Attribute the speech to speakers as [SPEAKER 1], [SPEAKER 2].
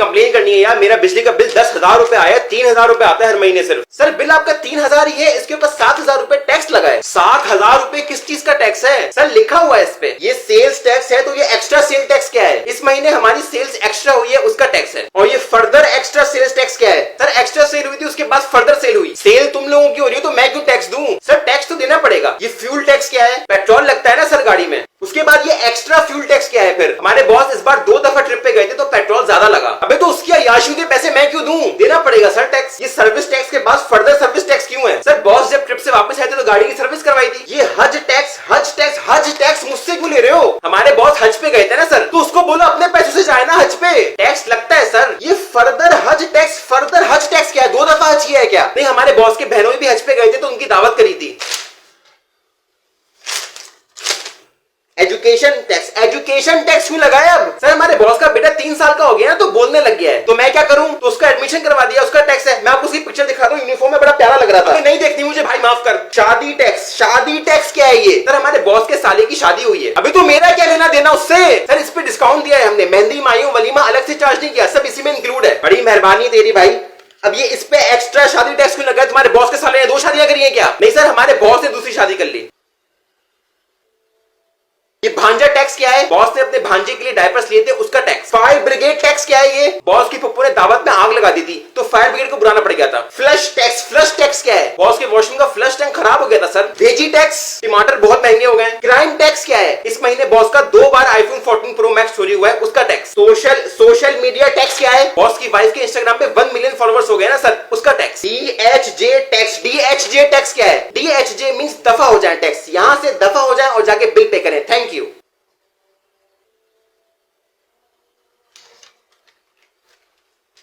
[SPEAKER 1] Complain करनी है यार, मेरा बिजली का बिल 10,000 रुपए आया, 3,000 रुपए आता है हर महीने सिर्फ। सर बिल आपका 3,000 ही है, इसके ऊपर 7,000 रुपए टैक्स लगा है। 7,000 रुपए किस चीज का टैक्स है सर? लिखा हुआ है इस पे, ये सेल्स टैक्स है, तो ये एक्स्ट्रा सेल टैक्स क्या है? इस महीने हमारी सेल्स एक्स्ट्रा हुई है उसका टैक्स है। और ये फर्दर एक्स्ट्रा सेल्स टैक्स क्या है? सर एक्स्ट्रा सेल हुई थी, उसके बाद फर्दर सेल हुई, सेल तुम लोगों की हो रही है, तो मैं क्यों टैक्स दूं? सर टैक्स तो देना पड़ेगा। ये फ्यूल टैक्स क्या है? पेट्रोल लगता है ना सर गाड़ी में, उसके बाद ये एक्स्ट्रा फ्यूल टैक्स क्या है? फिर हमारे बॉस इस बार 2 दफा ट्रिप पे गए थे तो पेट्रोल ज्यादा लगा। अबे तो उसकी अय्याशी के पैसे मैं क्यों दूं? देना पड़ेगा सर टैक्स। ये सर्विस टैक्स के बाद फर्दर सर्विस टैक्स क्यों है? सर बॉस जब ट्रिप से वापस आए थे तो गाड़ी की सर्विस करवाई थी। ये हज टैक्स मुझसे क्यों ले रहे हो? हमारे बॉस हज पे गए थे ना सर, तो उसको बोलो अपने पैसों से जाए ना हज पे, टैक्स लगता है सर। ये फर्दर हज टैक्स क्या है? 2 दफा हज किया है क्या? नहीं, हमारे बॉस के बहनों भी हज पे गए थे तो उनकी दावत करी थी। एजुकेशन टैक्स क्यों लगाया? अब सर हमारे बॉस का बेटा 3 साल का हो गया ना, तो बोलने लग गया है, तो मैं क्या करूं? तो उसका एडमिशन करवा दिया, उसका टैक्स है। मैं आपको उसकी पिक्चर दिखा दूं, यूनिफॉर्म में बड़ा प्यारा लग रहा था। नहीं देखती मुझे भाई, माफ कर। शादी टैक्स क्या है ये? सर हमारे बॉस के साले की शादी हुई है, अभी तो मेरा क्या लेना देना उससे? सर इस पे डिस्काउंट दिया है हमने, मेहंदी मायूं वलीमा अलग से चार्ज नहीं किया, सब इसी में इंक्लूड है। बड़ी मेहरबानी तेरी भाई। अब ये इस पे एक्स्ट्रा शादी टैक्स क्यों लगा? तुम्हारे बॉस के साले ने 2 शादियां करी है क्या? नहीं सर, हमारे बॉस ने दूसरी शादी कर ली। ये भांजा टैक्स क्या है? बॉस ने अपने भांजे के लिए डायपर्स लिए थे, उसका टैक्स। फायर ब्रिगेड टैक्स क्या है? ये बॉस की पप्पू ने दावत में आग लगा दी थी तो फायर ब्रिगेड को बुलाना पड़ गया था। फ्लश टैक्स क्या है? बॉस के वॉशरूम का फ्लश टैंक खराब हो गया था सर। वेजी टैक्स, टमाटर बहुत महंगे हो गए। क्राइम टैक्स क्या है? इस महीने बॉस का 2 बार आईफोन 14 प्रो मैक्स चोरी हुआ है, उसका टैक्स। सोशल मीडिया टैक्स क्या है? बॉस की वाइफ के इंस्टाग्राम पे 1 मिलियन फॉलोअर्स हो गए ना सर, उसका टैक्स। डीएचजे टैक्स क्या है? डीएचजे मींस दफा हो जाए टैक्स, यहां से दफा हो जाए और जाके बिल पे करें। Thank you.